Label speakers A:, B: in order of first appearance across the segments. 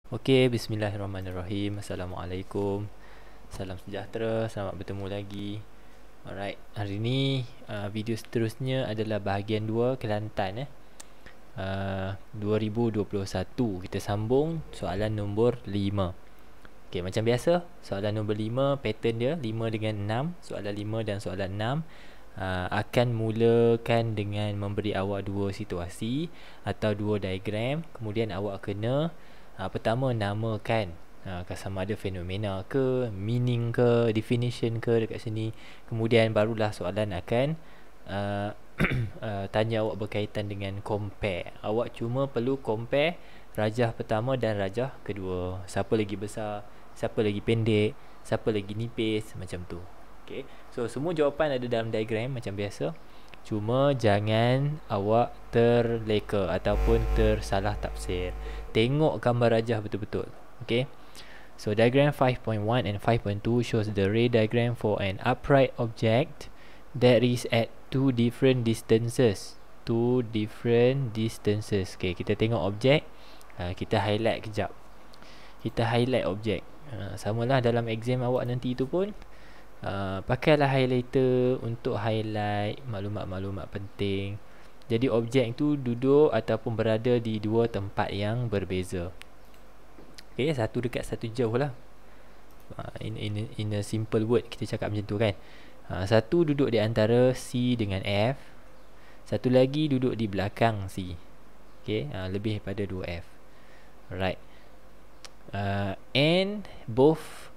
A: Okey, bismillahirrahmanirrahim. Assalamualaikum. Salam sejahtera, selamat bertemu lagi. Alright, hari ni video seterusnya adalah bahagian 2 Kelantan 2021. Kita sambung soalan nombor 5. Okey, macam biasa, soalan nombor 5 pattern dia 5 dengan 6, soalan 5 dan soalan 6 akan mulakan dengan memberi awak dua situasi atau dua diagram. Kemudian awak kena pertama namakan sama ada fenomena ke, meaning ke, definition ke dekat sini. Kemudian barulah soalan akan tanya awak berkaitan dengan compare. Awak cuma perlu compare rajah pertama dan rajah kedua. Siapa lagi besar, siapa lagi pendek, siapa lagi nipis, macam tu. Okay. So semua jawapan ada dalam diagram macam biasa. Cuma jangan awak terleka ataupun tersalah tafsir. Tengok gambar rajah betul-betul. Okay. So diagram 5.1 and 5.2 shows the ray diagram for an upright object that is at two different distances. Okay, kita tengok objek. Kita highlight kejap. Kita highlight objek. Samalah dalam exam awak nanti tu pun. Pakailah highlighter untuk highlight maklumat-maklumat penting. Jadi objek tu duduk ataupun berada di dua tempat yang berbeza. Okay, satu dekat satu jauh lah. In a simple word kita cakap macam tu kan. Satu duduk di antara C dengan F. Satu lagi duduk di belakang C. Okay, lebih daripada 2F. Right. And both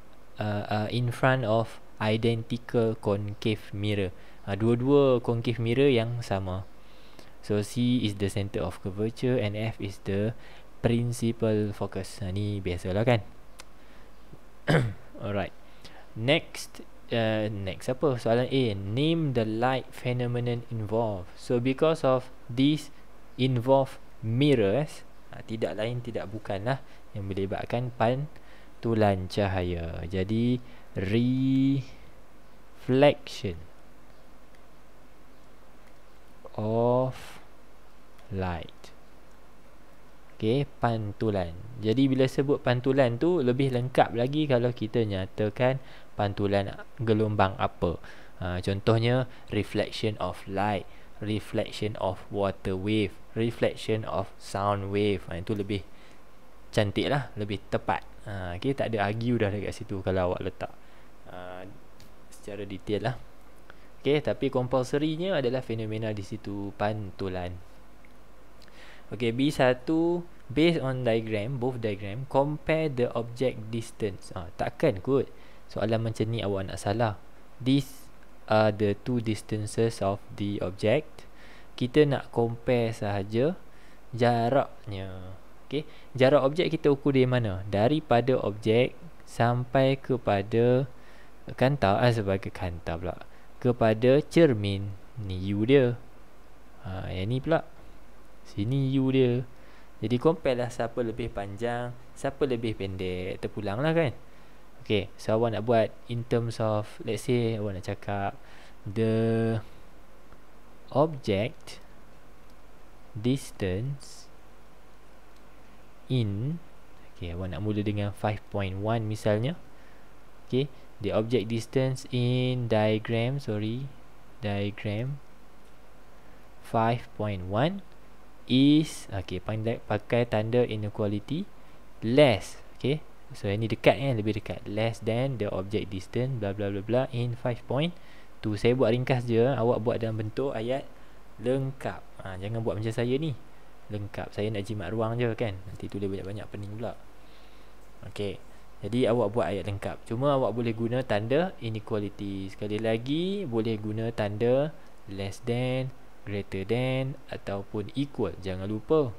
A: in front of identical concave mirror. Dua-dua concave mirror yang sama. So C is the center of curvature and F is the principal focus. Ni biasalah kan. Alright. Next apa? Soalan A. Name the light phenomenon involved. So because of this involved mirrors, tidak lain tidak bukanlah yang melibatkan pantulan cahaya. Jadi reflection of light. Okay, pantulan. Jadi bila sebut pantulan tu lebih lengkap lagi kalau kita nyatakan pantulan gelombang apa. Contohnya reflection of light, reflection of water wave, reflection of sound wave. Itu lebih cantik lah, lebih tepat. Okay, tak ada argue dah dekat situ kalau awak letak secara detail lah. Okay, tapi compulsory-nya adalah fenomena di situ, pantulan. Okay, B1, based on diagram, both diagram, compare the object distance. Takkan kot soalan macam ni awak nak salah. These are the two distances of the object. Kita nak compare sahaja jaraknya. Okay, jarak objek kita ukur dari mana? Daripada objek sampai kepada kantar, sebagai kantar pula, kepada cermin. Ni U dia. Yang ni pula, sini U dia. Jadi compare lah siapa lebih panjang, siapa lebih pendek. Terpulang lah kan. Okay, so awak nak buat in terms of, let's say awak nak cakap the object distance in, okay, awak nak mula dengan 5.1 misalnya. Okay, the object distance in diagram 5.1 is, okay, pakai tanda inequality, less. Okay, so ini dekat kan, lebih dekat, less than the object distance bla bla bla bla in 5.2. Saya buat ringkas je, awak buat dalam bentuk ayat lengkap. Jangan buat macam saya ni, lengkap. Saya nak jimat ruang je kan, nanti tulis banyak-banyak pening pula. Okay, jadi awak buat ayat lengkap. Cuma awak boleh guna tanda inequality. Sekali lagi, boleh guna tanda less than, greater than ataupun equal. Jangan lupa,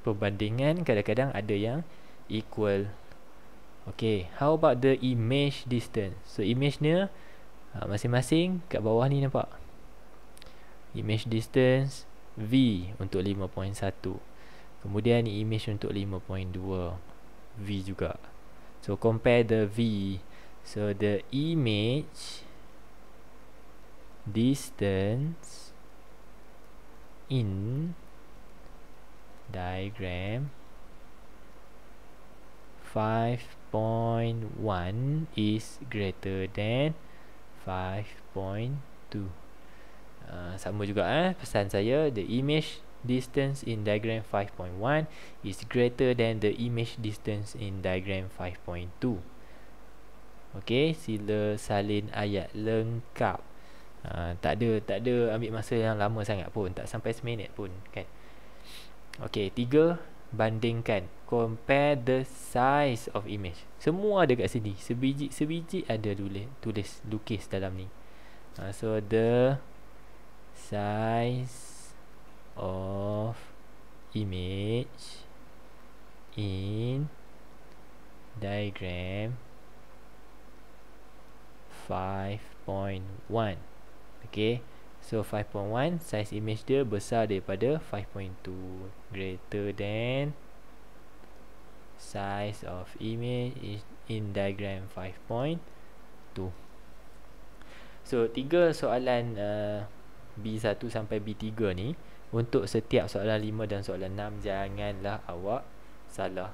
A: perbandingan kadang-kadang ada yang equal. Okay, how about the image distance? So image ni masing-masing kat bawah ni nampak. Image distance V untuk 5.1. Kemudian image untuk 5.2, V juga. So compare the V. So the image distance in diagram 5.1 is greater than 5.2. Sama juga pesan saya, the image distance in diagram 5.1 is greater than the image distance in diagram 5.2. Okey, sila salin ayat lengkap. Tak ada ambil masa yang lama sangat pun, tak sampai seminit pun kan. Okey, 3, bandingkan. Compare the size of image. Semua ada kat sini. Sebiji ada lukis dalam ni. So the size of image in diagram 5.1. Okay, so 5.1 size image dia besar daripada 5.2, greater than size of image in diagram 5.2. So 3 soalan B1 sampai B3 ni, untuk setiap soalan 5 dan soalan 6 janganlah awak salah.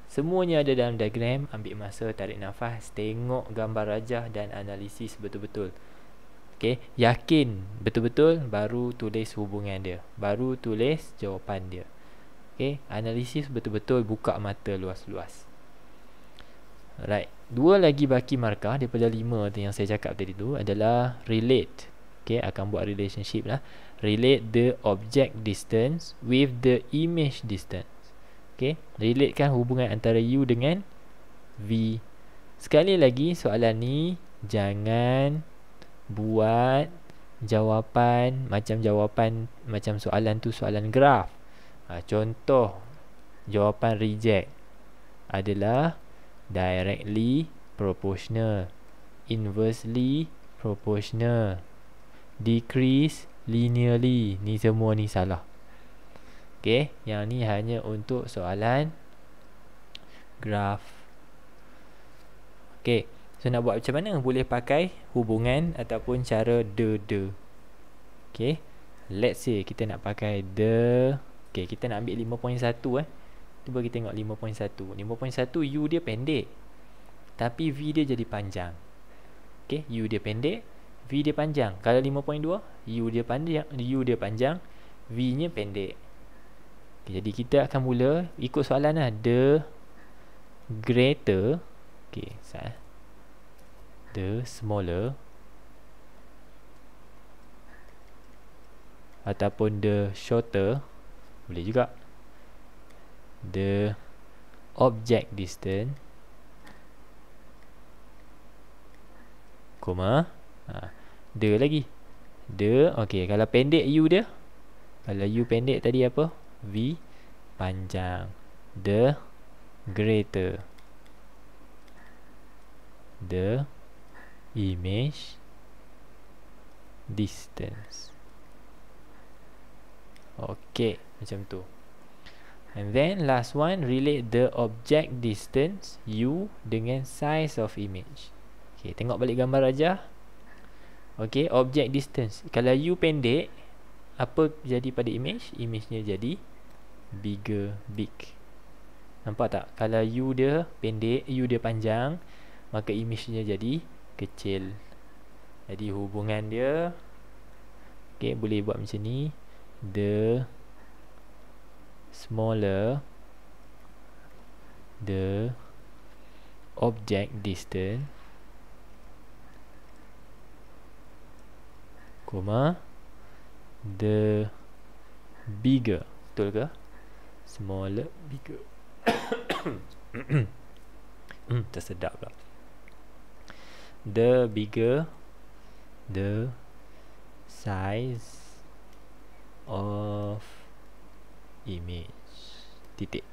A: Semuanya ada dalam diagram. Ambil masa, tarik nafas, tengok gambar rajah dan analisis betul-betul. Okey, yakin betul-betul, baru tulis hubungan dia, baru tulis jawapan dia. Okey, analisis betul-betul, buka mata luas-luas. Right, 2 lagi baki markah daripada 5 tu yang saya cakap tadi tu adalah relate. Okey, akan buat relationship lah. Relate the object distance with the image distance. Okay, relatekan hubungan antara U dengan V. Sekali lagi, soalan ni jangan buat jawapan macam soalan tu soalan graf. Contoh jawapan reject adalah directly proportional, inversely proportional, decrease linearly. Ni semua ni salah. Okey, yang ni hanya untuk soalan graf. Okey, so nak buat macam mana? Boleh pakai hubungan ataupun cara the. Okey, let's say kita nak pakai the. Okey, kita nak ambil 5.1 Cuba kita tengok 5.1. 5.1 U dia pendek, tapi V dia jadi panjang. Okey, U dia pendek, V dia panjang. Kalau 5.2, U dia panjang, V nya pendek. Okay, jadi kita akan mula ikut soalan lah. The greater, okay, the smaller ataupun the shorter, boleh juga. The object distance, koma, the lagi. The, okay, kalau pendek U dia, kalau U pendek tadi apa? V panjang. The greater the image distance. Okay, macam tu. And then last one, relate the object distance U dengan size of image. Okay, tengok balik gambar rajah. Okay, object distance, kalau U pendek, apa jadi pada image? Image-nya jadi big. Nampak tak? Kalau U dia pendek, U dia panjang, maka image-nya jadi kecil. Jadi hubungan dia, okay, boleh buat macam ni. The smaller the object distance, koma, the bigger. Betul ke? Smaller, bigger. Tersedap lah. The bigger the size of image. Titik.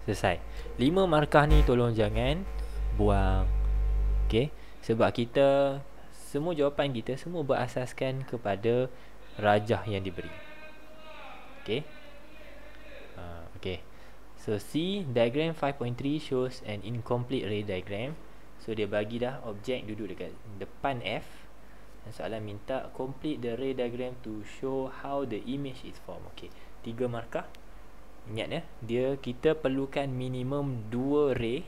A: Selesai. 5 markah ni tolong jangan buang. Okay, sebab kita, semua jawapan kita semua berasaskan kepada rajah yang diberi. Okay. Okay. So C, diagram 5.3 shows an incomplete ray diagram. So dia bagi dah objek duduk dekat depan F, dan soalan minta complete the ray diagram to show how the image is formed. Okay, 3 markah. Ingat ya, kita perlukan minimum 2 ray,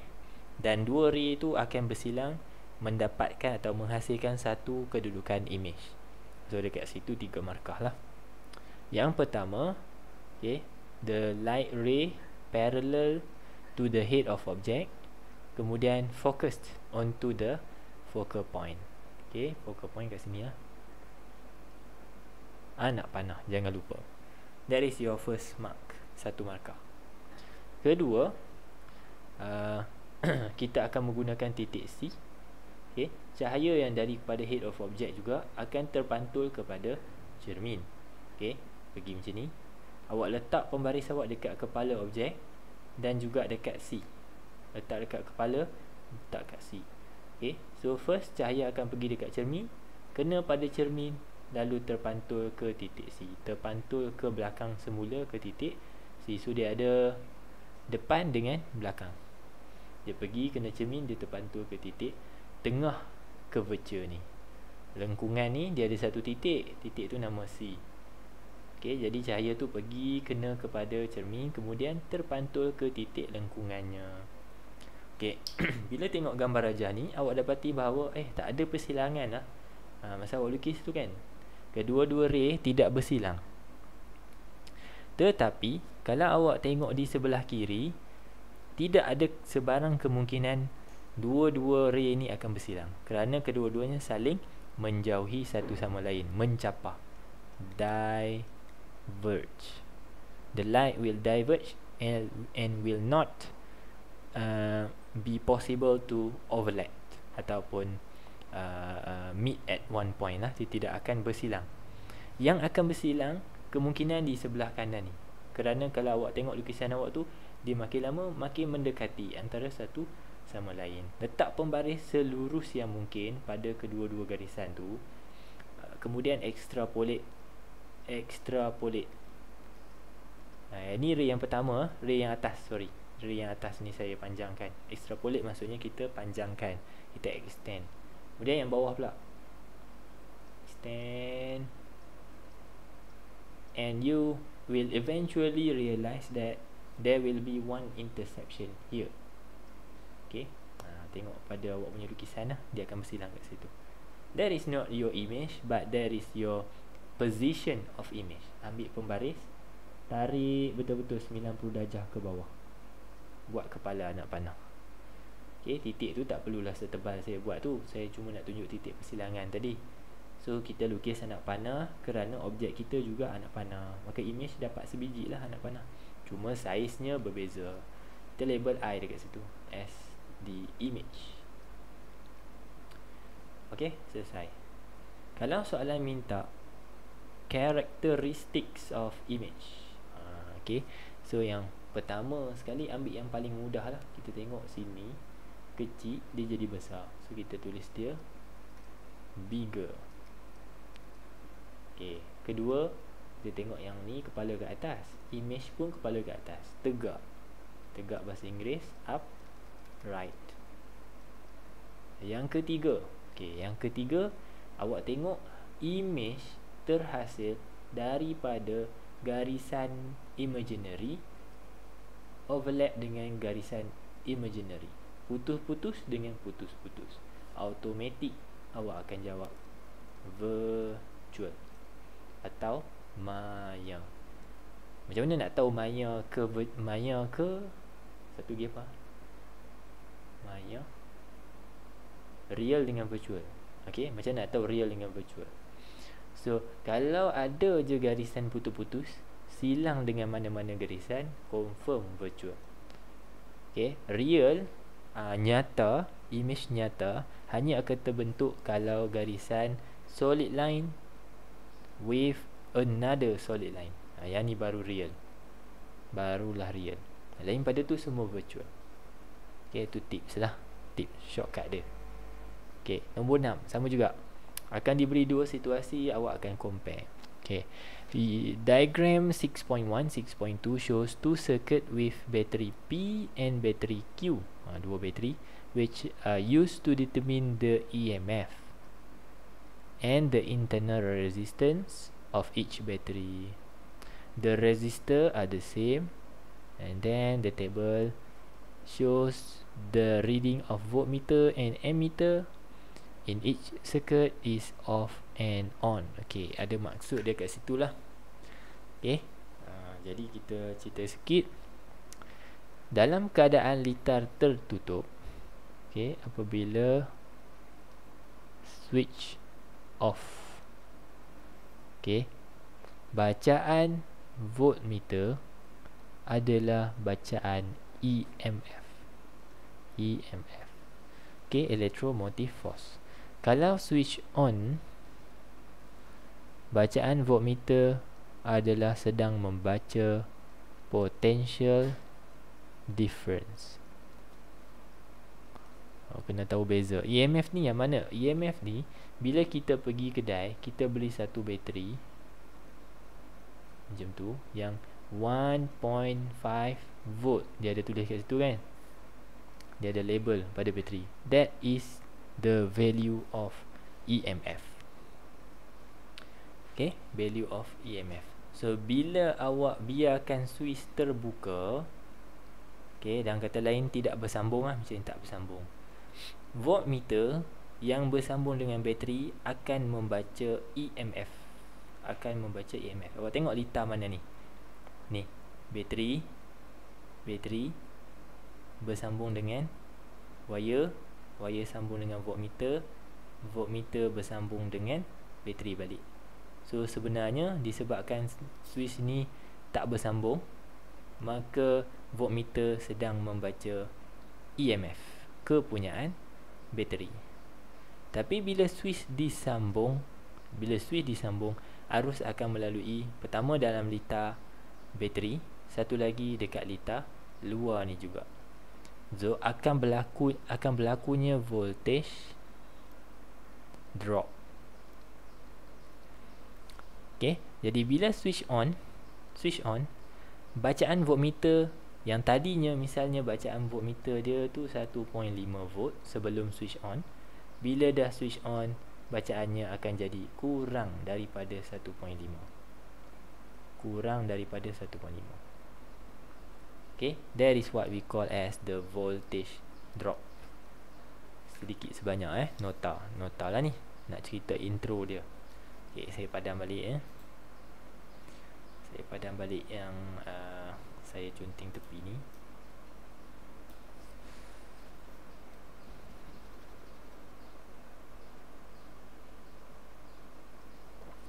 A: dan 2 ray itu akan bersilang mendapatkan atau menghasilkan satu kedudukan image. So dekat situ 3 markah lah. Yang pertama, the light ray parallel to the head of object, kemudian focused onto the focal point. Focal point kat sini lah. Anak panah, jangan lupa. That is your first mark, satu markah. Kedua, kita akan menggunakan titik C. Cahaya yang dari kepada head of object juga akan terpantul kepada cermin. Pergi macam ni. Awak letak pembaris awak dekat kepala objek dan juga dekat C. Letak dekat kepala, letak kat C. So first cahaya akan pergi dekat cermin, kena pada cermin, lalu terpantul ke titik C. Terpantul ke belakang semula ke titik C. So dia ada depan dengan belakang. Dia pergi kena cermin, dia terpantul ke titik tengah curvature ni. Lengkungan ni dia ada satu titik. Titik tu nama C. Jadi cahaya tu pergi kena kepada cermin, kemudian terpantul ke titik lengkungannya. Bila tengok gambar rajah ni, awak dapati bahawa tak ada persilangan lah. Masa awak lukis tu kan, kedua-dua ray tidak bersilang. Tetapi kalau awak tengok di sebelah kiri, tidak ada sebarang kemungkinan dua-dua ray ni akan bersilang, kerana kedua-duanya saling menjauhi satu sama lain, mencapah. Diverge. The light will diverge and will not be possible to overlap ataupun meet at one point lah. Dia tidak akan bersilang. Yang akan bersilang kemungkinan di sebelah kanan ni, kerana kalau awak tengok lukisan awak tu, dia makin lama makin mendekati antara satu sama lain. Letak pembaris selurus yang mungkin pada kedua-dua garisan tu, kemudian extrapolate. Ini ray yang pertama, ray yang atas, ray yang atas ni saya panjangkan. Extrapolate maksudnya kita panjangkan, kita extend. Kemudian yang bawah pula, extend, and you will eventually realize that there will be one intersection here. Tengok pada awak punya lukisan lah, dia akan bersilang kat situ. That is not your image, but that is your position of image. Ambil pembaris, tarik betul-betul 90 darjah ke bawah, buat kepala anak panah. Titik tu tak perlulah setebal saya buat tu, saya cuma nak tunjuk titik persilangan tadi. So kita lukis anak panah kerana objek kita juga anak panah, maka image dapat sebiji lah anak panah, cuma saiznya berbeza. Kita label I dekat situ as the image. Selesai. Kalau soalan minta characteristics of image, so yang pertama sekali ambil yang paling mudah lah. Kita tengok sini kecil, dia jadi besar, so kita tulis dia bigger. Kedua, kita tengok yang ni kepala ke atas, image pun kepala ke atas, tegak bahasa Inggeris upright. Yang ketiga, awak tengok image terhasil daripada garisan imaginary overlap dengan garisan imaginary, putus-putus dengan putus-putus. Automatik awak akan jawab virtual atau maya. Macam mana nak tahu maya ke satu lagi apa? Maya, real dengan virtual. Macam mana nak tahu real dengan virtual? So kalau ada je garisan putus-putus, silang dengan mana-mana garisan, confirm virtual. Real, nyata, image nyata hanya akan terbentuk kalau garisan solid line with another solid line. Yang ni baru real, barulah real. Lain pada tu semua virtual. Tu tips lah, tips shortcut dia. Nombor 6 sama juga, akan diberi dua situasi, awak akan compare. The diagram 6.1, 6.2 shows two circuit with battery P and battery Q, dua bateri, which are used to determine the EMF and the internal resistance of each battery. The resistor are the same, And then the table shows the reading of voltmeter and ammeter in each circuit is off and on. Okay, ada maksud dia kat situ lah. Okay, jadi kita cerita sikit. Dalam keadaan litar tertutup, okay, apabila switch off, okay, bacaan voltmeter adalah bacaan EMF. EMF, okay, electromotive force. Kalau switch on, bacaan voltmeter adalah sedang membaca potential difference. Kena tahu beza. EMF ni yang mana? EMF ni bila kita pergi kedai, kita beli satu bateri macam tu yang 1.5 volt. Dia ada tulis kat situ kan, dia ada label pada bateri. That is the value of EMF. Okay, value of EMF. So bila awak biarkan switch terbuka, okay, dalam kata lain tidak bersambung lah, macam ni tak bersambung, voltmeter yang bersambung dengan bateri akan membaca EMF. Akan membaca EMF. Awak tengok litar mana ni? Ni, bateri bersambung dengan wire sambung dengan voltmeter bersambung dengan bateri balik. So sebenarnya disebabkan switch ni tak bersambung, maka voltmeter sedang membaca EMF, kepunyaan bateri. Tapi bila switch disambung, arus akan melalui pertama dalam litar bateri, satu lagi dekat litar luar ni juga. So akan berlakunya voltage drop. Okay, jadi bila switch on, bacaan voltmeter yang tadinya misalnya bacaan voltmeter dia tu 1.5 volt sebelum switch on, bila dah switch on, bacaannya akan jadi kurang daripada 1.5. Okay, that is what we call as the voltage drop. Sedikit sebanyak nota lah ni, nak cerita intro dia. Okay, saya padam balik yang saya cunting tepi ni.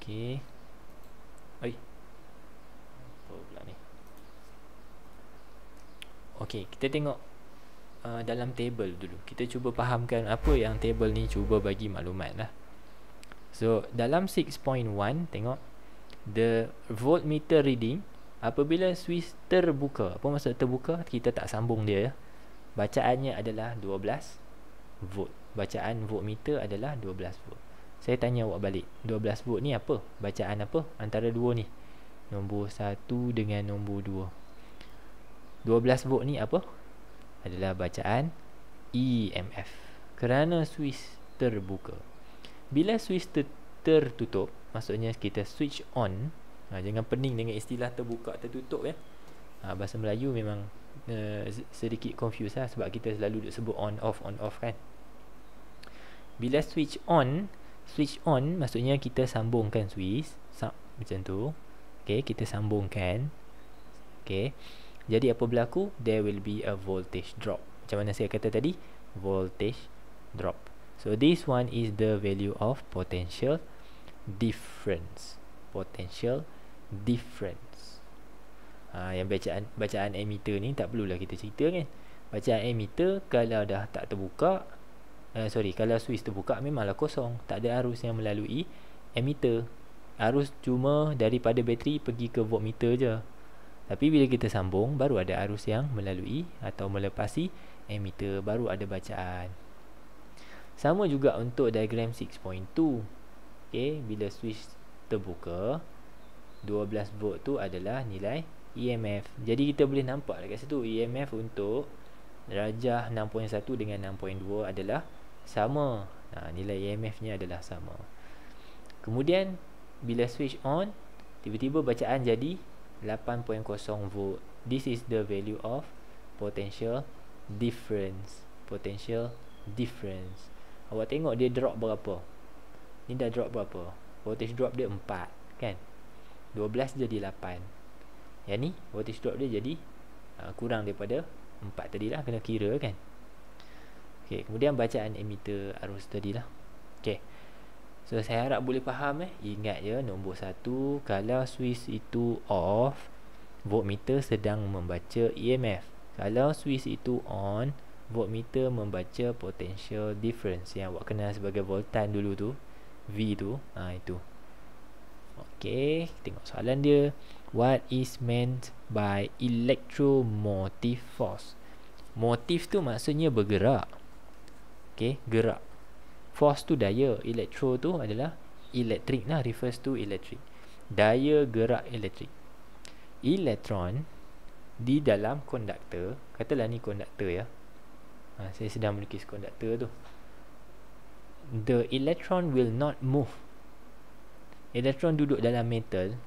A: Okay. Oi. Apa pula ni? Okay, kita tengok dalam table dulu. Kita cuba fahamkan apa yang table ni cuba bagi maklumat lah. So dalam 6.1, tengok the voltmeter reading apabila switch terbuka. Apa maksud terbuka? Kita tak sambung dia. Bacaannya adalah 12 volt. Bacaan voltmeter adalah 12 volt. Saya tanya awak balik, 12 volt ni apa? Bacaan apa antara dua ni? Nombor 1 dengan nombor 2. 12 volt ni apa? Adalah bacaan EMF. Kerana switch terbuka. Bila switch tertutup, maksudnya kita switch on. Jangan pening dengan istilah terbuka tertutup ya. Bahasa Melayu memang sedikit confuse lah, sebab kita selalu sebut on off kan. Bila switch on maksudnya kita sambungkan switch macam tu. Okay, kita sambungkan. Okay, jadi apa berlaku? There will be a voltage drop. Macam mana saya kata tadi? Voltage drop. So this one is the value of potential difference. Yang bacaan ammeter ni tak perlulah kita cerita kan. Bacaan ammeter kalau dah tak terbuka, kalau switch terbuka memanglah kosong, tak ada arus yang melalui ammeter. Arus cuma daripada bateri pergi ke voltmeter je. Tapi bila kita sambung, baru ada arus yang melalui atau melepasi ammeter, baru ada bacaan. Sama juga untuk diagram 6.2. Okay, bila switch terbuka, 12 volt tu adalah nilai EMF. Jadi kita boleh nampak dekat situ EMF untuk darjah 6.1 dengan 6.2 adalah sama. Nilai EMF nya adalah sama. Kemudian bila switch on, tiba-tiba bacaan jadi 8.0 volt This is the value of potential difference. Potential difference. Awak tengok dia drop berapa? Ni dah drop berapa? Voltage drop dia 4 kan? 12 jadi 8. Yang ni voltage drop dia jadi kurang daripada 4 tadilah, kena kira kan. Okay, kemudian bacaan emitter arus tadilah. Okay, so saya harap boleh faham. Ingat ya, nombor 1, kalau switch itu off, voltmeter sedang membaca EMF. Kalau switch itu on, voltmeter membaca potential difference yang awak kenal sebagai voltan dulu tu, V tu. Itu. Okay, tengok soalan dia. What is meant by electromotive force? Motif tu maksudnya bergerak. Okay, gerak. Force tu daya. Electro tu adalah electric lah, refers to electric. Daya gerak elektrik. Elektron di dalam konduktor, katalah ni konduktor ya. Saya sedang melukis konduktor tu. The electron will not move. Elektron duduk dalam metal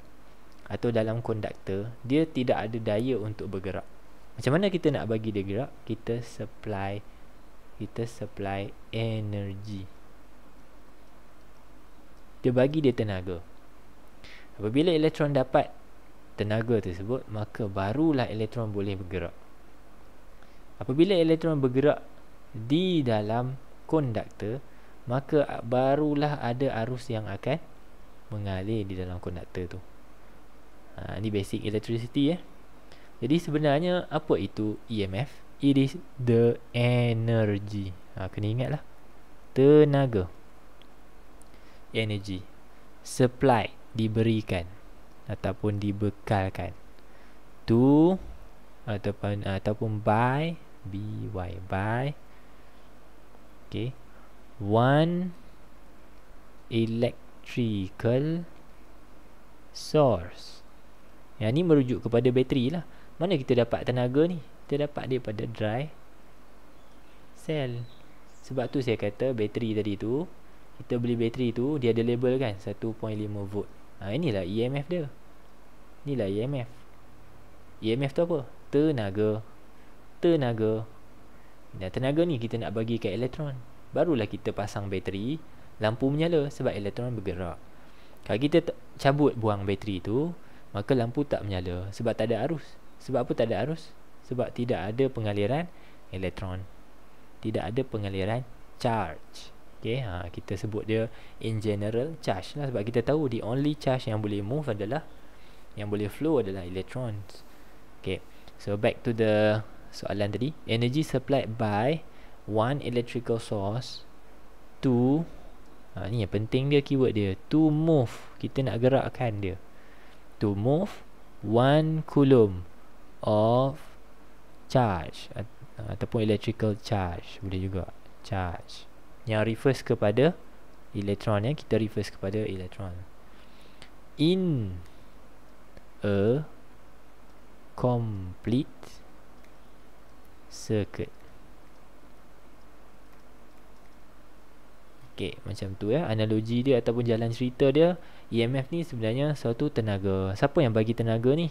A: atau dalam konduktor, dia tidak ada daya untuk bergerak. Macam mana kita nak bagi dia gerak? Kita supply energy. Dia bagi dia tenaga. Apabila elektron dapat tenaga tersebut, maka barulah elektron boleh bergerak. Apabila elektron bergerak di dalam konduktor, maka barulah ada arus yang akan mengalir di dalam konduktor tu. Ini basic electricity ya. Jadi sebenarnya apa itu EMF? It is the energy. Kena ingatlah. Tenaga. Energy. Supply, diberikan ataupun dibekalkan to ataupun by okay, one electrical source. Yang ni merujuk kepada bateri lah. Mana kita dapat tenaga ni? Kita dapat daripada dry cell. Sebab tu saya kata bateri tadi tu, kita beli bateri tu, dia ada label kan, 1.5 volt. Inilah EMF dia. Inilah EMF. EMF tu apa? Tenaga. Dan tenaga ni kita nak bagi kat elektron. Barulah kita pasang bateri, lampu menyala sebab elektron bergerak. Kalau kita cabut buang bateri tu, maka lampu tak menyala sebab tak ada arus. Sebab apa tak ada arus? Sebab tidak ada pengaliran elektron. Tidak ada pengaliran charge. Okay, kita sebut dia in general charge lah, sebab kita tahu the only charge yang boleh move adalah, yang boleh flow adalah electrons. Okay, so back to the soalan tadi. Energy supplied by one electrical source to ni yang penting dia, keyword dia, to move. Kita nak gerakkan dia. To move 1 coulomb of charge ataupun electrical charge, boleh juga charge yang refers kepada elektron ya. Kita refers kepada elektron in a complete circuit. Okay, macam tu ya analogi dia ataupun jalan cerita dia. EMF ni sebenarnya suatu tenaga. Siapa yang bagi tenaga ni?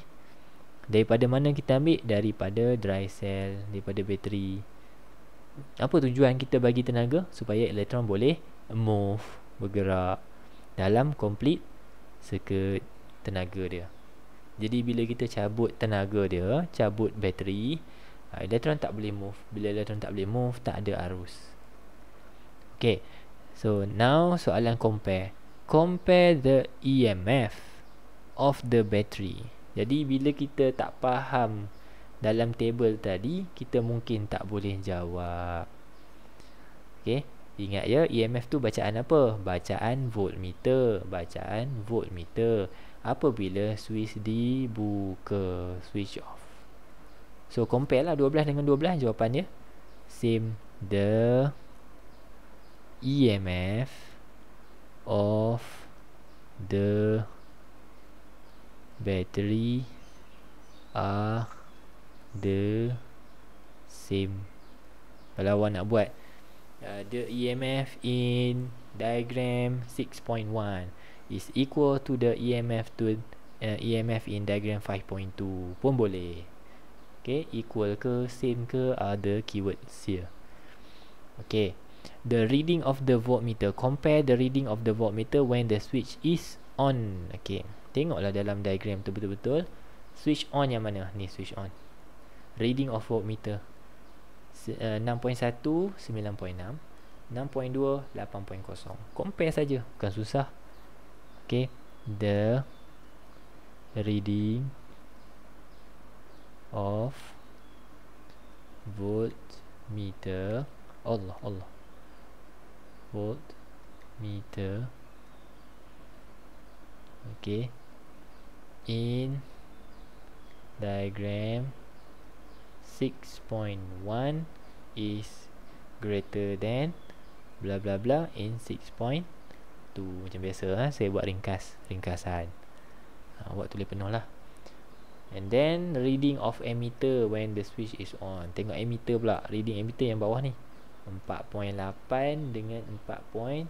A: Daripada mana kita ambil? Daripada dry cell, daripada bateri. Apa tujuan kita bagi tenaga? Supaya elektron boleh move, bergerak dalam complete circuit tenaga dia. Jadi bila kita cabut tenaga dia, cabut bateri, elektron tak boleh move. Bila elektron tak boleh move, tak ada arus. Okay, so now soalan compare. Compare the EMF of the battery. Jadi bila kita tak faham dalam table tadi, kita mungkin tak boleh jawab. Okay, ingat ya, EMF tu bacaan apa? Bacaan voltmeter. Bacaan voltmeter apabila switch dibuka, switch off. So compare lah 12 dengan 12, jawapan dia same. The EMF of the battery are the same. Kalau awak nak buat the EMF in diagram 6.1 is equal to the EMF in diagram 5.2 pun boleh. Okay, equal ke, same ke, ada keyword here. Okay, the reading of the voltmeter. Compare the reading of the voltmeter when the switch is on. Okay, tengoklah dalam diagram tu betul-betul. Switch on yang mana? Ni switch on. Reading of voltmeter 6.1 9.6, 6.2 8.0. Compare saja, bukan susah. Okay, the reading of voltmeter, Allah voltmeter, okay, in diagram 6.1 is greater than bla bla bla in 6.2. Macam biasa saya buat ringkasan. Awak tulis penuh lah. And then reading of ammeter when the switch is on. Tengok ammeter pula. Reading ammeter yang bawah ni 4.8 dengan 4.0.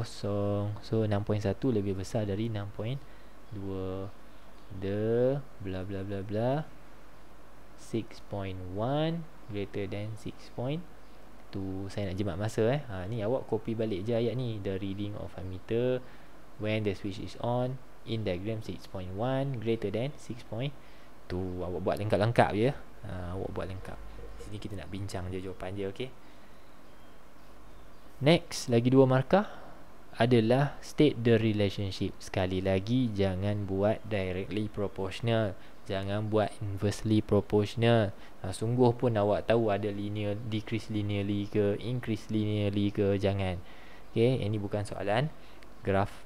A: So 6.1 lebih besar dari 6.2. The bla bla bla bla 6.1 greater than 6.2. Saya nak jimat masa ni awak copy balik je ayat ni. The reading of ammeter when the switch is on in diagram 6.1 greater than 6.2. Awak buat lengkap-lengkap je. Awak buat lengkap. Sini kita nak bincang je jawapan dia. Okay, next, lagi 2 markah adalah state the relationship. Sekali lagi, jangan buat directly proportional, jangan buat inversely proportional. Sungguh pun awak tahu ada linear, decrease linearly ke, increase linearly ke, jangan. Okay, ini bukan soalan graf.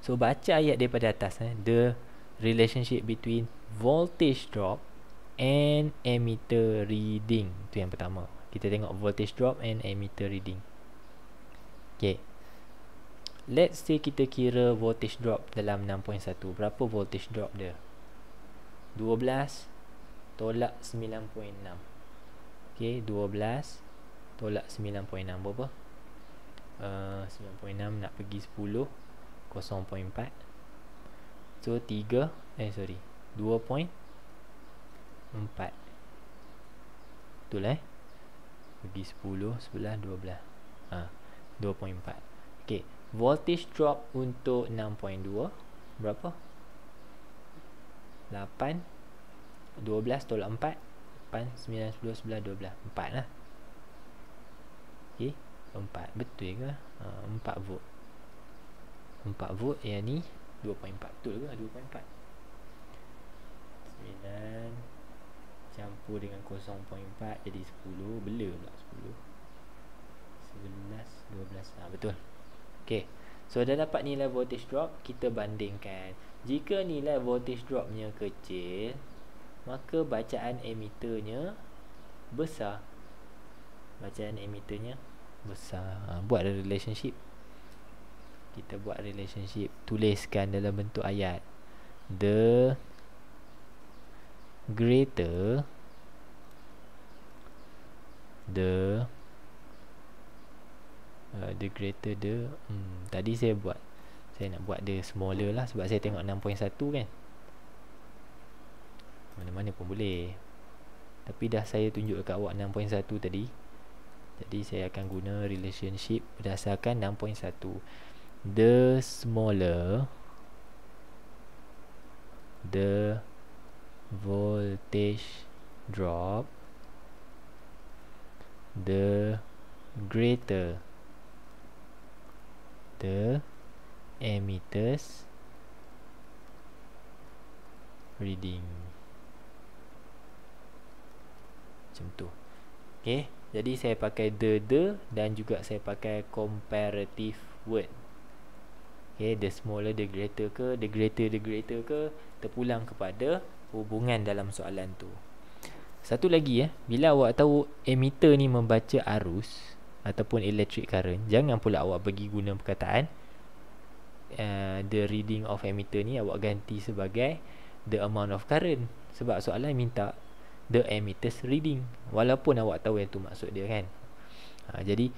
A: So baca ayat daripada atas. The relationship between voltage drop and ammeter reading. Itu yang pertama. Kita tengok voltage drop and ammeter reading. Okay, let's say kita kira voltage drop dalam 6.1. Berapa voltage drop dia? 12 tolak 9.6. Okay, 12 tolak 9.6 berapa? 9.6 nak pergi 10, 0.4. So 2.4. Betul Pergi 10, 11, 12. 2.4. Okay, voltage drop untuk 6.2 berapa? 8 12 tolak 4, 8, 9, 10, 11, 12. 4 lah. Okay, 4. Betul ke? 4 volt. 4 volt yang ni 2.4. Betul ke? 2.4. 9 campur dengan 0.4 jadi 10. Bela pula 10. 11, 12. Betul. Okay, so dah dapat nilai voltage drop. Kita bandingkan. Jika nilai voltage dropnya kecil, maka bacaan ammeternya besar. Bacaan ammeternya besar. Buat relationship. Kita buat relationship. Tuliskan dalam bentuk ayat. The greater the tadi saya nak buat dia smaller lah sebab saya tengok 6.1 kan. Mana-mana pun boleh. Tapi dah saya tunjuk dekat awak 6.1 tadi. Jadi saya akan guna relationship berdasarkan 6.1. The smaller the voltage drop, the greater the ammeters reading. Macam tu. Okay, jadi saya pakai the dan juga saya pakai comparative word. Okay, the smaller the greater ke, the greater ke, terpulang kepada hubungan dalam soalan tu. Satu lagi bila awak tahu ammeter ni membaca arus ataupun electric current, jangan pula awak pergi guna perkataan the reading of ammeter ni awak ganti sebagai the amount of current, sebab soalan minta the ammeter's reading, walaupun awak tahu yang tu maksud dia kan. Jadi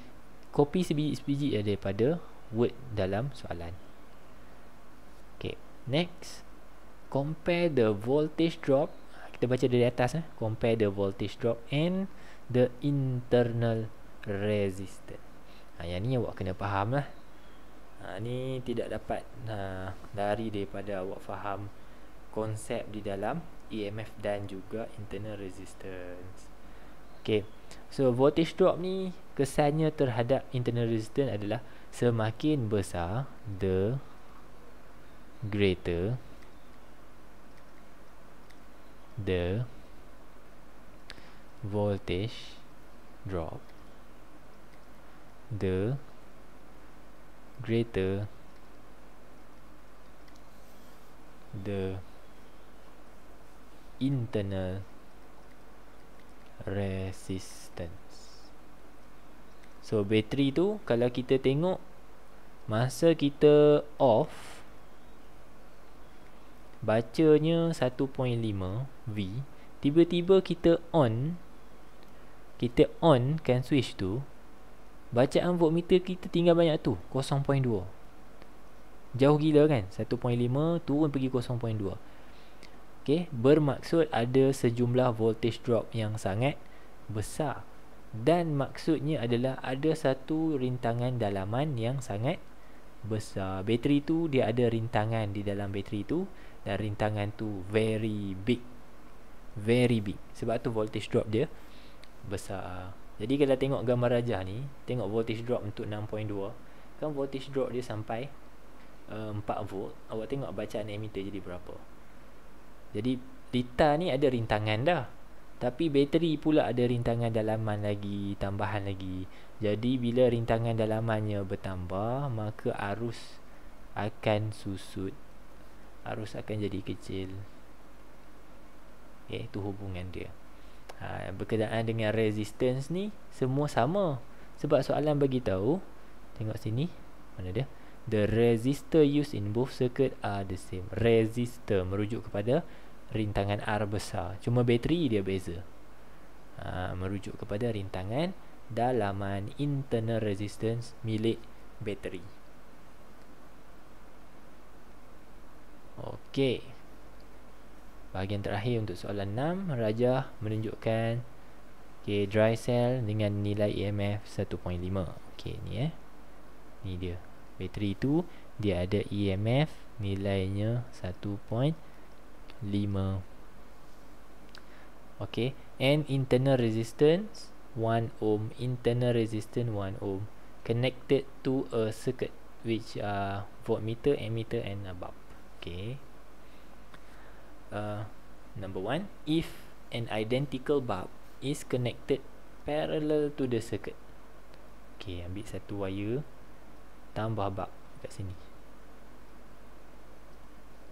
A: copy sebiji-sebiji daripada word dalam soalan. Okay, next, compare the voltage drop. Kita kita baca dari atas, compare the voltage drop and the internal resistance. Yang ni awak kena faham lah. Ni tidak dapat lari daripada awak faham konsep di dalam EMF dan juga internal resistance. Okay, so voltage drop ni kesannya terhadap internal resistance adalah semakin besar, the greater the voltage drop, the greater the internal resistance. So bateri tu kalau kita tengok masa kita off bacanya 1.5 V, tiba-tiba kita on kan switch tu, bacaan voltmeter kita tinggal banyak tu, 0.2. Jauh gila kan, 1.5 turun pergi 0.2. Okay, bermaksud ada sejumlah voltage drop yang sangat besar. Dan maksudnya adalah ada satu rintangan dalaman yang sangat besar. Bateri tu dia ada rintangan di dalam bateri tu, dan rintangan tu very big. Very big. Sebab tu voltage drop dia besar. Jadi kalau tengok gambar rajah ni, tengok voltage drop untuk 6.2, kan voltage drop dia sampai 4 volt. Awak tengok bacaan ammeter jadi berapa. Jadi litar ni ada rintangan dah, tapi bateri pula ada rintangan dalaman lagi, tambahan lagi. Jadi bila rintangan dalamannya bertambah, maka arus akan susut, arus akan jadi kecil. Okay, itu hubungan dia. Berkenaan dengan resistance ni semua sama. Sebab soalan bagi tahu, tengok sini, mana dia? The resistor used in both circuit are the same. Resistor merujuk kepada rintangan R besar, cuma bateri dia beza. Merujuk kepada rintangan dalaman, internal resistance milik bateri. Okey, bahagian terakhir untuk soalan 6, Rajah menunjukkan dry cell dengan nilai EMF 1.5. Okey, ni ni dia. Bateri tu dia ada EMF nilainya 1.5. Okey, and internal resistance 1 ohm, internal resistance 1 ohm connected to a circuit which are voltmeter, ammeter and a bulb. Okay. Number 1, if an identical bulb is connected parallel to the circuit. Okay, ambil satu wire, tambah bulb kat sini.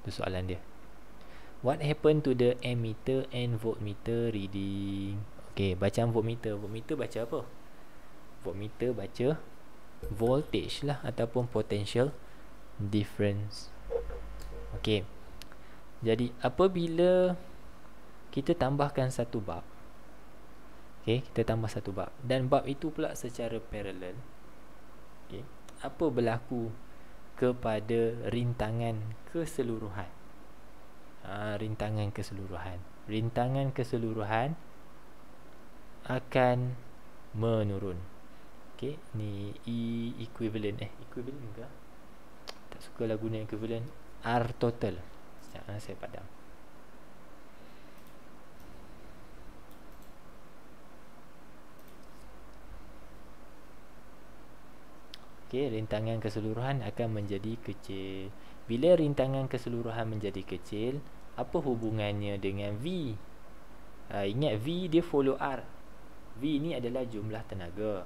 A: Itu soalan dia. What happened to the ammeter and voltmeter reading? Okay, bacaan voltmeter. Voltmeter baca apa? Voltmeter baca voltage lah, ataupun potential difference. Okay, jadi apabila kita tambahkan satu bulb, okay, kita tambah satu bulb, dan bulb itu pula secara parallel, okay, apa berlaku kepada rintangan keseluruhan? Rintangan keseluruhan akan menurun. Okay, ni equivalent equivalent ke? Tak suka lah guna equivalent. R total. Sekejap, saya padam. Okay, rintangan keseluruhan akan menjadi kecil. Bila rintangan keseluruhan menjadi kecil, apa hubungannya dengan V? Ingat V dia follow R. V ni adalah jumlah tenaga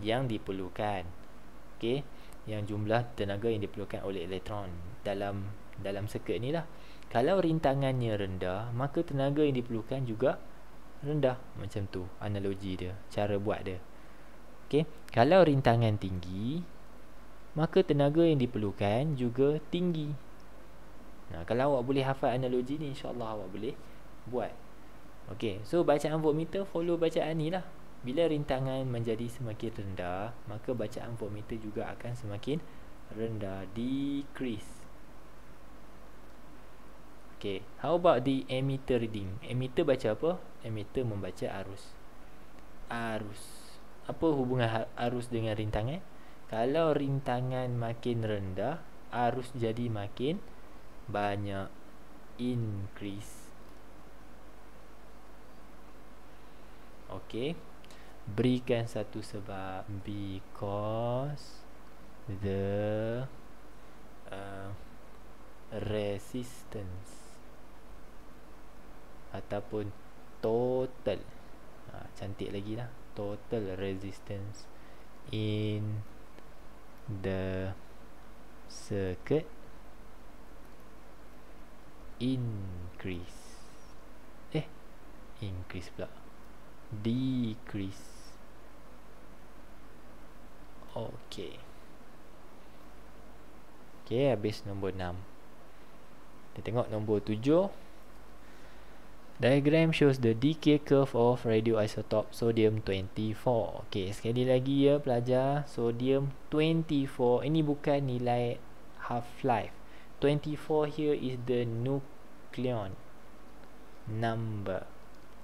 A: yang diperlukan. Okay, yang jumlah tenaga yang diperlukan oleh elektron dalam circuit ni lah. Kalau rintangannya rendah, maka tenaga yang diperlukan juga rendah. Macam tu analogi dia, cara buat dia. Okay, kalau rintangan tinggi, maka tenaga yang diperlukan juga tinggi. Kalau awak boleh hafal analogi ni, insyaAllah awak boleh buat. Okay, so bacaan voltmeter follow bacaan ni lah. Bila rintangan menjadi semakin rendah, maka bacaan voltmeter juga akan semakin rendah, decrease. Okay, how about the emitter reading? Emitter baca apa? Emitter membaca arus. Apa hubungan arus dengan rintangan? Kalau rintangan makin rendah, arus jadi makin banyak. Increase. Okay, berikan satu sebab. Because the resistance ataupun total, cantik lagi lah, total resistance in the circuit increase pula, decrease. Okay, habis nombor 6. Kita tengok nombor 7. Diagram shows the decay curve of radioisotope sodium 24. Okay, sekali lagi ya pelajar, sodium 24 ini bukan nilai half-life. 24 here is the nucleon number.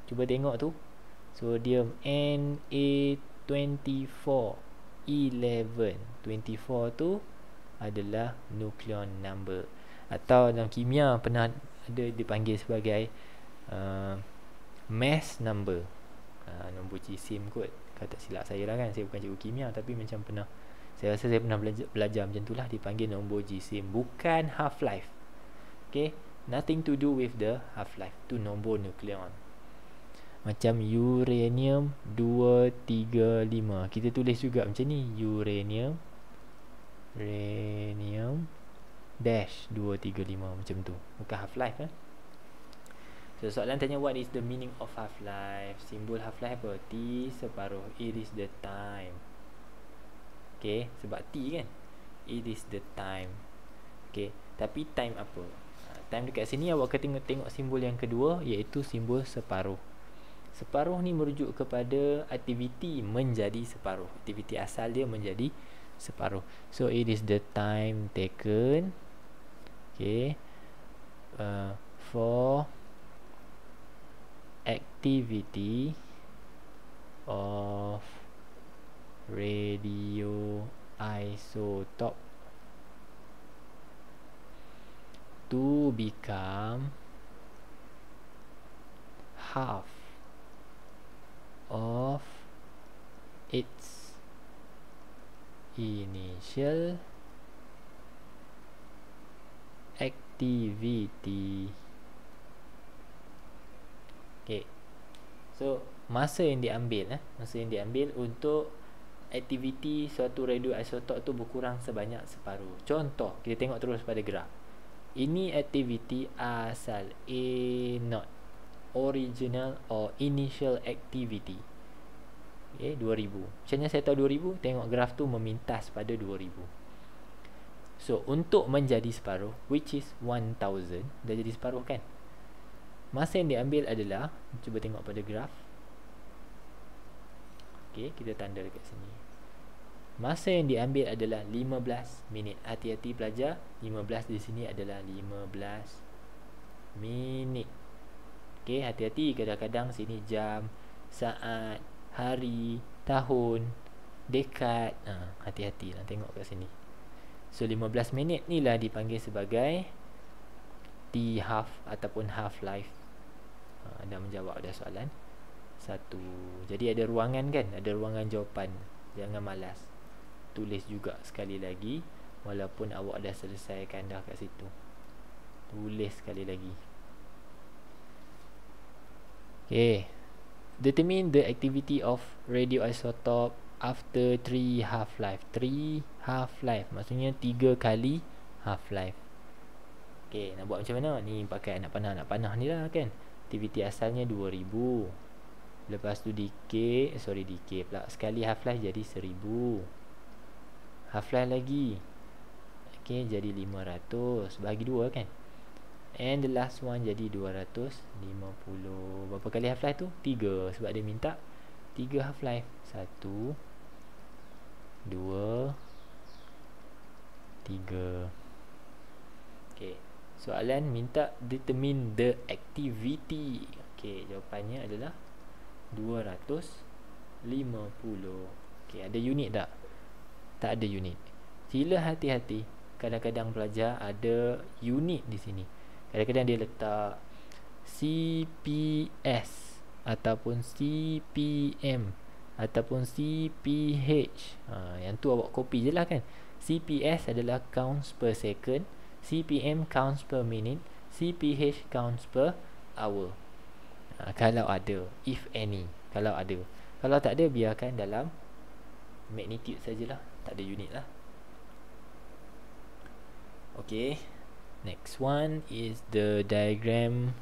A: Cuba tengok tu, sodium Na24 11. 24 tu adalah nucleon number, atau dalam kimia pernah ada dipanggil sebagai mass number, nombor jisim kot, kalau tak silap saya lah kan. Saya bukan cikgu kimia, tapi macam pernah, saya rasa saya pernah belajar macam tu lah, dipanggil nombor jisim, bukan half-life. Okay, nothing to do with the half-life, tu nombor nukleon. Macam uranium 235, kita tulis juga macam ni, uranium dash 235, macam tu, bukan half-life kan. So soalan tanya, what is the meaning of half-life? Simbol half-life apa? T separuh, it is the time. Okay, sebab T kan, it is the time. Okay, tapi time apa? Time dekat sini awak kena tengok simbol yang kedua, iaitu simbol separuh. Separuh ni merujuk kepada aktiviti menjadi separuh, aktiviti asal dia menjadi separuh. So it is the time taken, okay, for activity of radioisotope to become half of its initial activity. Okay, so masa yang diambil untuk aktiviti suatu radioisotop tu berkurang sebanyak separuh. Contoh, kita tengok terus pada graf. Ini aktiviti asal A0, original or initial activity. Okay, 2000. Macam mana saya tahu 2000? Tengok graf tu memintas pada 2000. So untuk menjadi separuh, which is 1000, dah jadi separuh kan. Masa yang diambil adalah, cuba tengok pada graf. Okay, kita tanda dekat sini. Masa yang diambil adalah 15 minit. Hati-hati pelajar, 15 di sini adalah 15 minit. Okay, hati-hati, kadang-kadang sini jam, saat, hari, tahun, dekad. Hati-hati lah, tengok kat sini. So 15 minit ni lah dipanggil sebagai T half ataupun half life. Dah menjawab dah soalan 1. Jadi ada ruangan kan, ada ruangan jawapan. Jangan malas, tulis juga sekali lagi, walaupun awak dah selesaikan dah kat situ, tulis sekali lagi. Okay, determine the activity of radioisotope after 3 half-life. 3 half-life maksudnya 3 kali half-life. Okay, nak buat macam mana? Ni pakai anak panah ni lah kan. Aktiviti asalnya 2000, lepas tu decay pula, sekali half-life jadi 1000, half-life lagi, okay, jadi 500, bagi 2 kan, and the last one jadi 250. Berapa kali half-life tu? 3, sebab dia minta 3 half-life. 1 2 3. Okay, Soalan minta determine the activity. Okey, jawapannya adalah 250. Okey, ada unit tak? Tak ada unit. Sila hati-hati. Kadang-kadang pelajar ada unit di sini. Kadang-kadang dia letak CPS ataupun CPM ataupun CPH. Yang tu awak copy je lah kan. CPS adalah counts per second, CPM counts per minute, CPH counts per hour. Kalau ada, if any. Kalau ada. Kalau tak ada, biarkan dalam magnitude sajalah. Tak ada unit lah. Okay. Next one is the diagram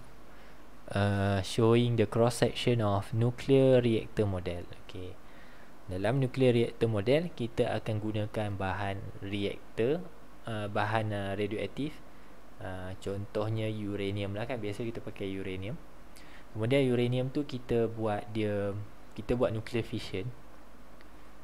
A: showing the cross section of nuclear reactor model. Okay. Dalam nuclear reactor model, kita akan gunakan bahan reaktor, bahan radioaktif. Contohnya uranium lah kan. Biasa kita pakai uranium. Kemudian uranium tu kita buat nuclear fission.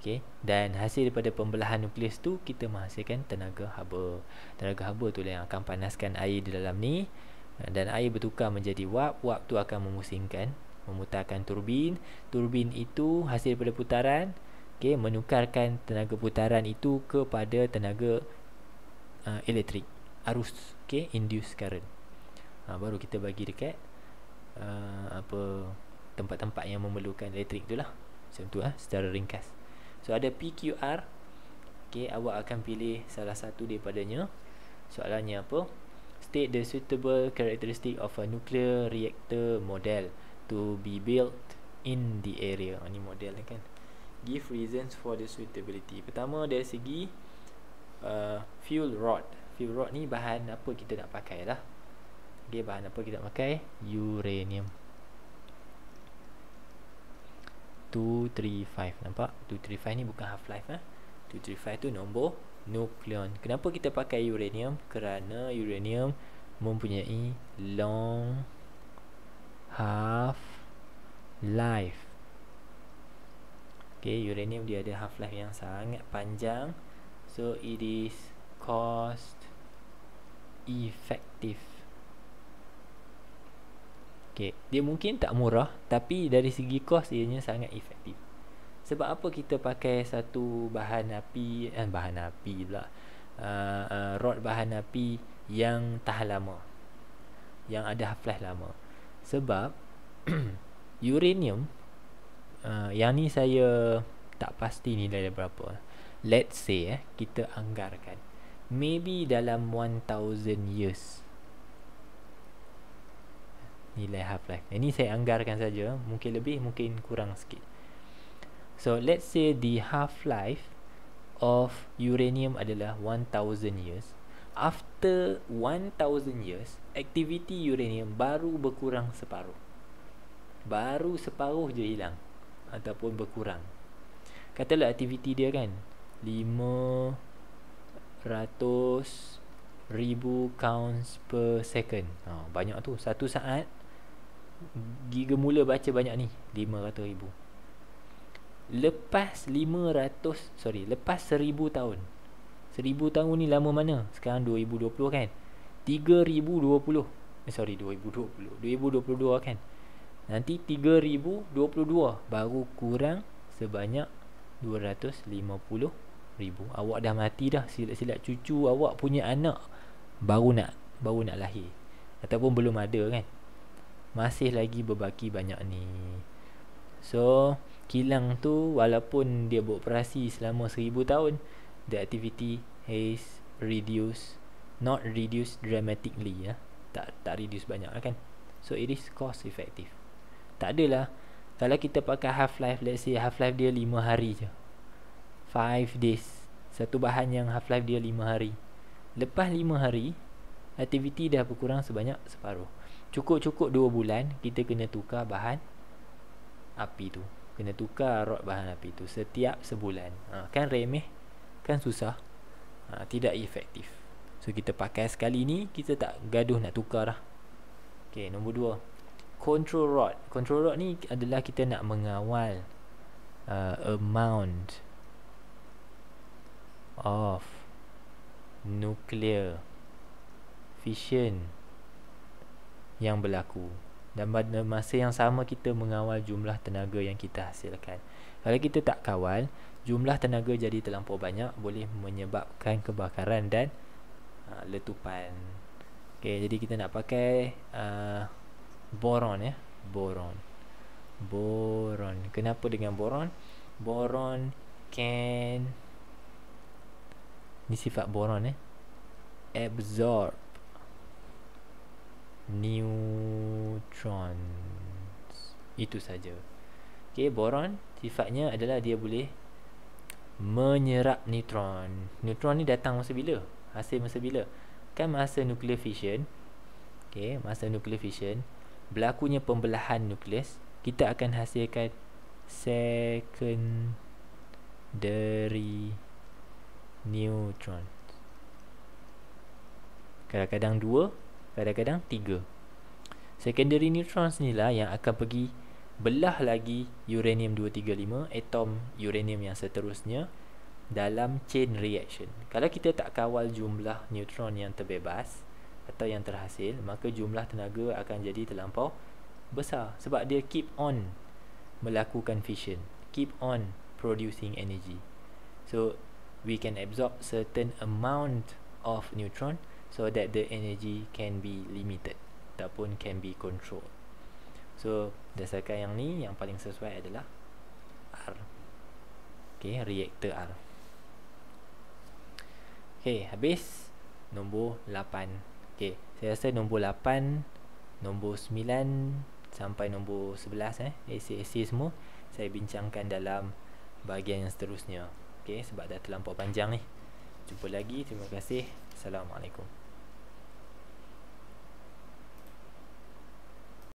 A: Okay. Dan hasil daripada pembelahan nukleus tu, kita menghasilkan tenaga haba. Tenaga haba tu lah yang akan panaskan air di dalam ni, dan air bertukar menjadi wap. Wap tu akan memutarkan turbin. Turbin itu hasil daripada putaran, okay, menukarkan tenaga putaran itu kepada tenaga elektrik, arus, okay, induced current. Baru kita bagi dekat tempat-tempat yang memerlukan elektrik tu lah. Macam tu secara ringkas. So ada PQR. Okay, awak akan pilih salah satu daripadanya. Soalannya apa? State the suitable characteristic of a nuclear reactor model to be built in the area. Ini model kan. Give reasons for the suitability. Pertama dari segi fuel rod. Fuel rod ni bahan apa kita nak pakai lah. Okay, bahan apa kita nak pakai? Uranium 235. Nampak? 235 ni bukan half life 235 tu nombor nukleon. Kenapa kita pakai uranium? Kerana uranium mempunyai long half life. Okay, uranium dia ada half life yang sangat panjang. So it is cost effective. Okay, dia mungkin tak murah, tapi dari segi kos ianya sangat efektif. Sebab apa kita pakai satu bahan api pula, rod bahan api yang tahan lama, yang ada half-life lama? Sebab uranium, yang ni saya tak pasti nilai berapa. Let's say kita anggarkan maybe dalam 1000 years nilai half-life. Ini saya anggarkan saja, mungkin lebih, mungkin kurang sikit. So let's say the half-life of uranium adalah 1000 years. After 1000 years, aktiviti uranium baru berkurang separuh. Baru separuh je hilang ataupun berkurang. Katalah aktiviti dia kan 500,000 counts per second. Banyak tu. Satu saat giga mula baca banyak ni, 500,000. Lepas 1000 tahun. 1000 tahun ni lama mana? Sekarang 2020 kan. 3020. 2022 kan. Nanti 3022 baru kurang sebanyak 250,000. Awak dah mati dah. Silat-silat cucu awak punya anak baru nak lahir, ataupun belum ada kan. Masih lagi berbaki banyak ni. So kilang tu walaupun dia beroperasi selama 1000 tahun, the activity has reduced, not reduced dramatically tak reduce banyak kan. So it is cost effective. Tak adalah kalau kita pakai half life, let's say half life dia 5 hari je, 5 days. Satu bahan yang half life dia 5 hari. Lepas 5 hari, aktiviti dah berkurang sebanyak separuh. Cukup-cukup 2 bulan kita kena tukar bahan api tu. Kena tukar rod bahan api tu setiap sebulan. Kan remeh, kan susah, tidak efektif. So kita pakai sekali ni, kita tak gaduh nak tukar lah. Okay, nombor 2, control rod. Control rod ni adalah kita nak mengawal amount of nuclear fission yang berlaku, dan pada masa yang sama kita mengawal jumlah tenaga yang kita hasilkan. Kalau kita tak kawal, jumlah tenaga jadi terlampau banyak, boleh menyebabkan kebakaran dan letupan. Okay, jadi kita nak pakai boron ya. Boron. Kenapa dengan boron? Boron can, ni sifat boron absorb neutrons. Itu saja. Okay, boron sifatnya adalah dia boleh menyerap neutron. Neutron ni datang masa bila? Hasil masa bila? Kan masa nuclear fission. Okay, masa nuclear fission berlakunya pembelahan nukleus, kita akan hasilkan secondary neutron. Kadang-kadang 2, kadang-kadang 3. Secondary neutrons ni lah yang akan pergi belah lagi uranium 235, atom uranium yang seterusnya dalam chain reaction. Kalau kita tak kawal jumlah neutron yang terbebas atau yang terhasil, maka jumlah tenaga akan jadi terlampau besar, sebab dia keep on melakukan fission, keep on producing energy. So we can absorb certain amount of neutron so that the energy can be limited ataupun can be controlled. So berdasarkan yang ni, yang paling sesuai adalah R. Okay, reaktor R. Okay, habis nombor 8. Okay, saya rasa nombor 8, nombor 9 sampai nombor 11 essay semua saya bincangkan dalam bahagian yang seterusnya. Okay, sebab dah terlampau panjang ni. Jumpa lagi. Terima kasih. Assalamualaikum.